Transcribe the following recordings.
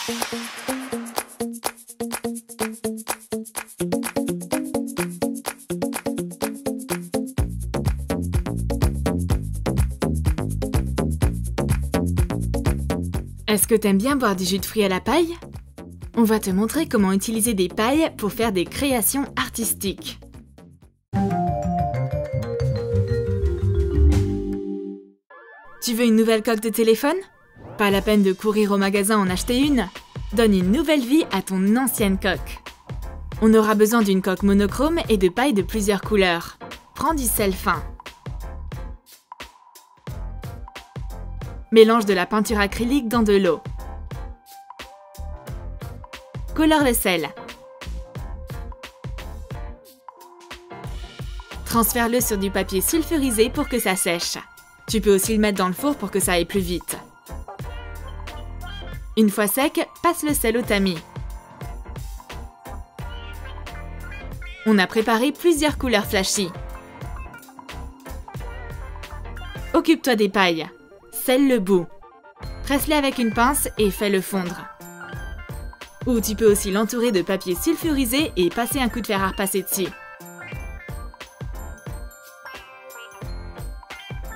Est-ce que t'aimes bien boire du jus de fruits à la paille? On va te montrer comment utiliser des pailles pour faire des créations artistiques. Tu veux une nouvelle coque de téléphone? Pas la peine de courir au magasin en acheter une. Donne une nouvelle vie à ton ancienne coque. On aura besoin d'une coque monochrome et de paille de plusieurs couleurs. Prends du sel fin. Mélange de la peinture acrylique dans de l'eau. Colore le sel. Transfère-le sur du papier sulfurisé pour que ça sèche. Tu peux aussi le mettre dans le four pour que ça aille plus vite. Une fois sec, passe le sel au tamis. On a préparé plusieurs couleurs flashy. Occupe-toi des pailles. Scelle le bout. Presse-les avec une pince et fais-le fondre. Ou tu peux aussi l'entourer de papier sulfurisé et passer un coup de fer à repasser dessus.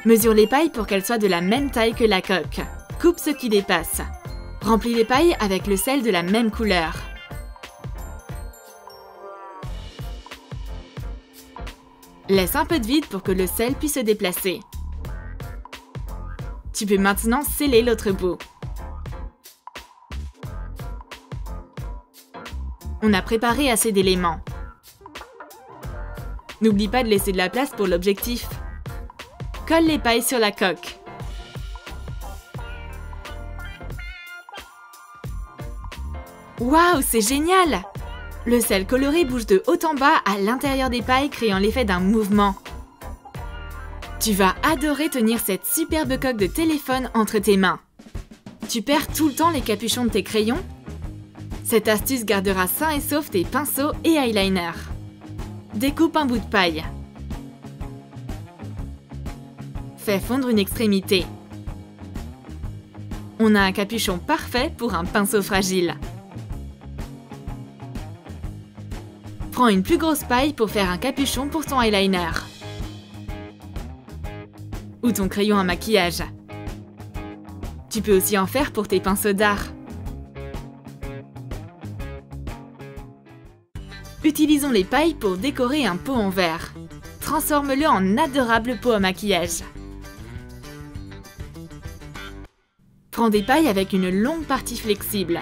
Mesure les pailles pour qu'elles soient de la même taille que la coque. Coupe ce qui dépasse. Remplis les pailles avec le sel de la même couleur. Laisse un peu de vide pour que le sel puisse se déplacer. Tu peux maintenant sceller l'autre bout. On a préparé assez d'éléments. N'oublie pas de laisser de la place pour l'objectif. Colle les pailles sur la coque. Waouh, c'est génial! Le sel coloré bouge de haut en bas à l'intérieur des pailles, créant l'effet d'un mouvement. Tu vas adorer tenir cette superbe coque de téléphone entre tes mains. Tu perds tout le temps les capuchons de tes crayons? Cette astuce gardera sain et sauf tes pinceaux et eyeliner. Découpe un bout de paille. Fais fondre une extrémité. On a un capuchon parfait pour un pinceau fragile. Prends une plus grosse paille pour faire un capuchon pour ton eyeliner. Ou ton crayon à maquillage. Tu peux aussi en faire pour tes pinceaux d'art. Utilisons les pailles pour décorer un pot en verre. Transforme-le en adorable pot à maquillage. Prends des pailles avec une longue partie flexible.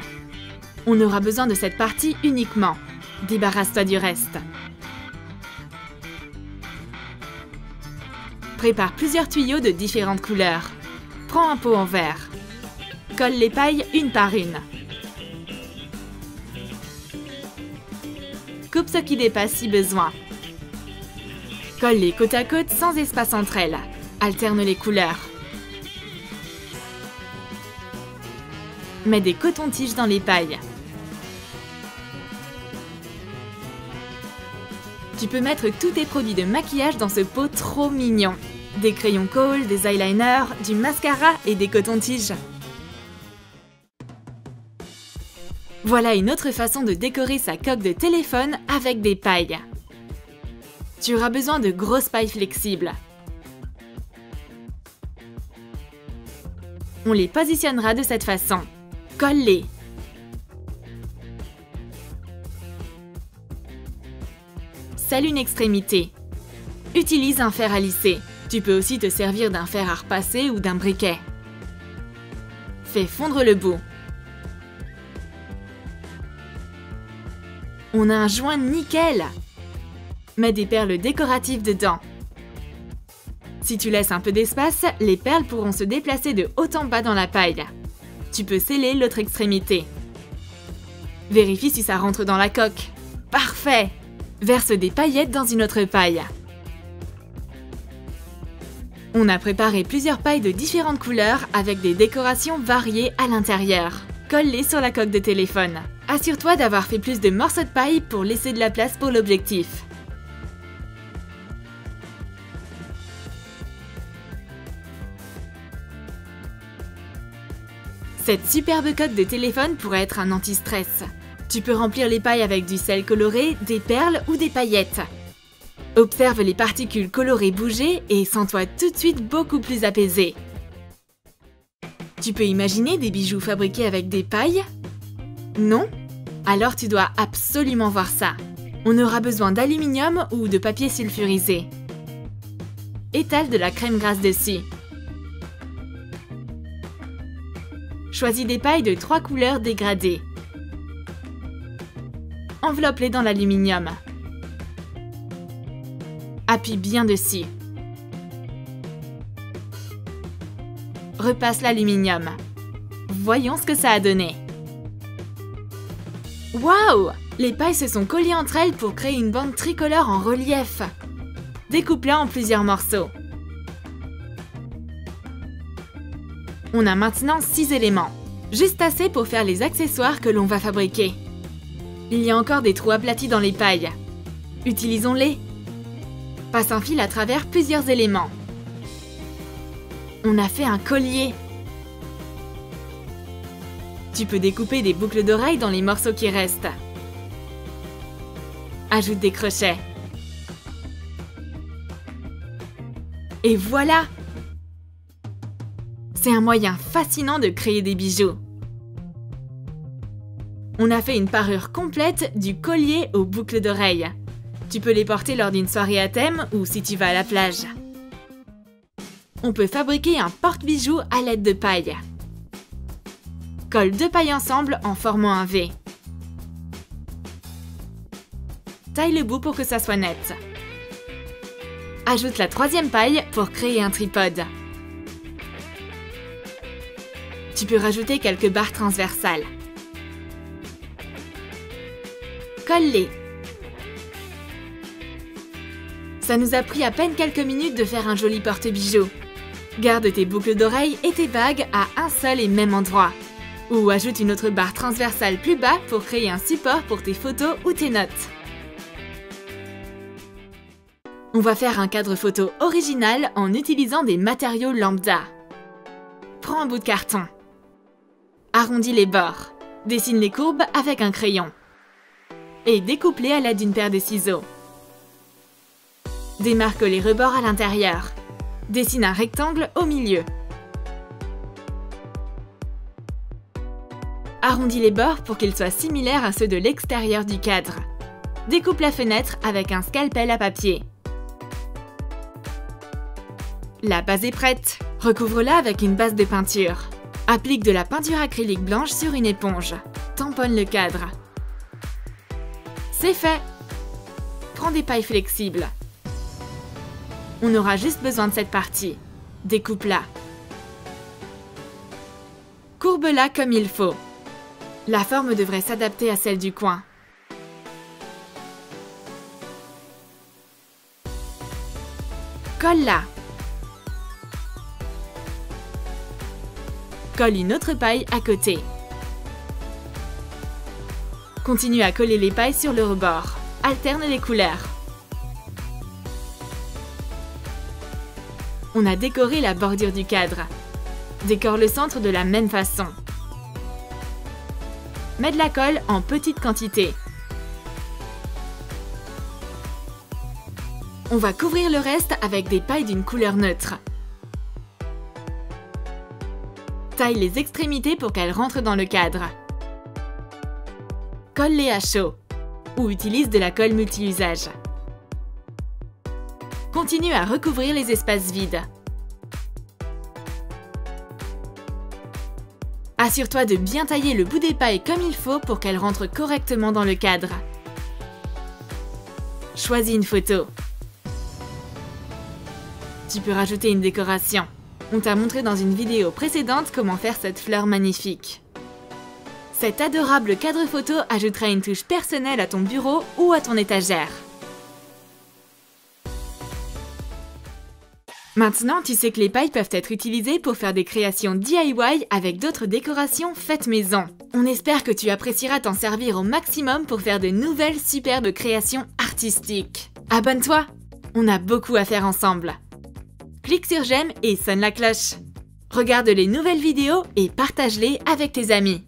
On aura besoin de cette partie uniquement. Débarrasse-toi du reste. Prépare plusieurs tuyaux de différentes couleurs. Prends un pot en verre. Colle les pailles une par une. Coupe ce qui dépasse si besoin. Colle-les côte à côte sans espace entre elles. Alterne les couleurs. Mets des cotons-tiges dans les pailles. Tu peux mettre tous tes produits de maquillage dans ce pot trop mignon. Des crayons kohl, des eyeliners, du mascara et des cotons-tiges. Voilà une autre façon de décorer sa coque de téléphone avec des pailles. Tu auras besoin de grosses pailles flexibles. On les positionnera de cette façon. Colle-les. Scelle une extrémité. Utilise un fer à lisser. Tu peux aussi te servir d'un fer à repasser ou d'un briquet. Fais fondre le bout. On a un joint nickel! Mets des perles décoratives dedans. Si tu laisses un peu d'espace, les perles pourront se déplacer de haut en bas dans la paille. Tu peux sceller l'autre extrémité. Vérifie si ça rentre dans la coque. Parfait! Verse des paillettes dans une autre paille. On a préparé plusieurs pailles de différentes couleurs avec des décorations variées à l'intérieur. Colle-les sur la coque de téléphone. Assure-toi d'avoir fait plus de morceaux de paille pour laisser de la place pour l'objectif. Cette superbe coque de téléphone pourrait être un anti-stress. Tu peux remplir les pailles avec du sel coloré, des perles ou des paillettes. Observe les particules colorées bouger et sens-toi tout de suite beaucoup plus apaisé. Tu peux imaginer des bijoux fabriqués avec des pailles? Non? Alors tu dois absolument voir ça. On aura besoin d'aluminium ou de papier sulfurisé. Étale de la crème grasse dessus. Choisis des pailles de 3 couleurs dégradées. Enveloppe-les dans l'aluminium. Appuie bien dessus. Repasse l'aluminium. Voyons ce que ça a donné. Waouh! Les pailles se sont collées entre elles pour créer une bande tricolore en relief. Découpe-la en plusieurs morceaux. On a maintenant 6 éléments, juste assez pour faire les accessoires que l'on va fabriquer. Il y a encore des trous aplatis dans les pailles. Utilisons-les. Passe un fil à travers plusieurs éléments. On a fait un collier. Tu peux découper des boucles d'oreilles dans les morceaux qui restent. Ajoute des crochets. Et voilà! C'est un moyen fascinant de créer des bijoux. On a fait une parure complète du collier aux boucles d'oreilles. Tu peux les porter lors d'une soirée à thème ou si tu vas à la plage. On peut fabriquer un porte-bijoux à l'aide de paille. Colle 2 pailles ensemble en formant un V. Taille le bout pour que ça soit net. Ajoute la 3e paille pour créer un tripode. Tu peux rajouter quelques barres transversales. Colle-les. Ça nous a pris à peine quelques minutes de faire un joli porte-bijoux. Garde tes boucles d'oreilles et tes bagues à un seul et même endroit. Ou ajoute une autre barre transversale plus bas pour créer un support pour tes photos ou tes notes. On va faire un cadre photo original en utilisant des matériaux lambda. Prends un bout de carton. Arrondis les bords. Dessine les courbes avec un crayon. Et découpe-les à l'aide d'une paire de ciseaux. Démarque les rebords à l'intérieur. Dessine un rectangle au milieu. Arrondis les bords pour qu'ils soient similaires à ceux de l'extérieur du cadre. Découpe la fenêtre avec un scalpel à papier. La base est prête. Recouvre-la avec une base de peinture. Applique de la peinture acrylique blanche sur une éponge. Tamponne le cadre. C'est fait! Prends des pailles flexibles. On aura juste besoin de cette partie. Découpe-la. Courbe-la comme il faut. La forme devrait s'adapter à celle du coin. Colle-la. Colle une autre paille à côté. Continue à coller les pailles sur le rebord. Alterne les couleurs. On a décoré la bordure du cadre. Décore le centre de la même façon. Mets de la colle en petite quantité. On va couvrir le reste avec des pailles d'une couleur neutre. Taille les extrémités pour qu'elles rentrent dans le cadre. Colle-les à chaud ou utilise de la colle multi-usage. Continue à recouvrir les espaces vides. Assure-toi de bien tailler le bout des pailles comme il faut pour qu'elles rentrent correctement dans le cadre. Choisis une photo. Tu peux rajouter une décoration. On t'a montré dans une vidéo précédente comment faire cette fleur magnifique. Cet adorable cadre photo ajoutera une touche personnelle à ton bureau ou à ton étagère. Maintenant, tu sais que les pailles peuvent être utilisées pour faire des créations DIY avec d'autres décorations faites maison. On espère que tu apprécieras t'en servir au maximum pour faire de nouvelles superbes créations artistiques. Abonne-toi! On a beaucoup à faire ensemble. Clique sur j'aime et sonne la cloche. Regarde les nouvelles vidéos et partage-les avec tes amis.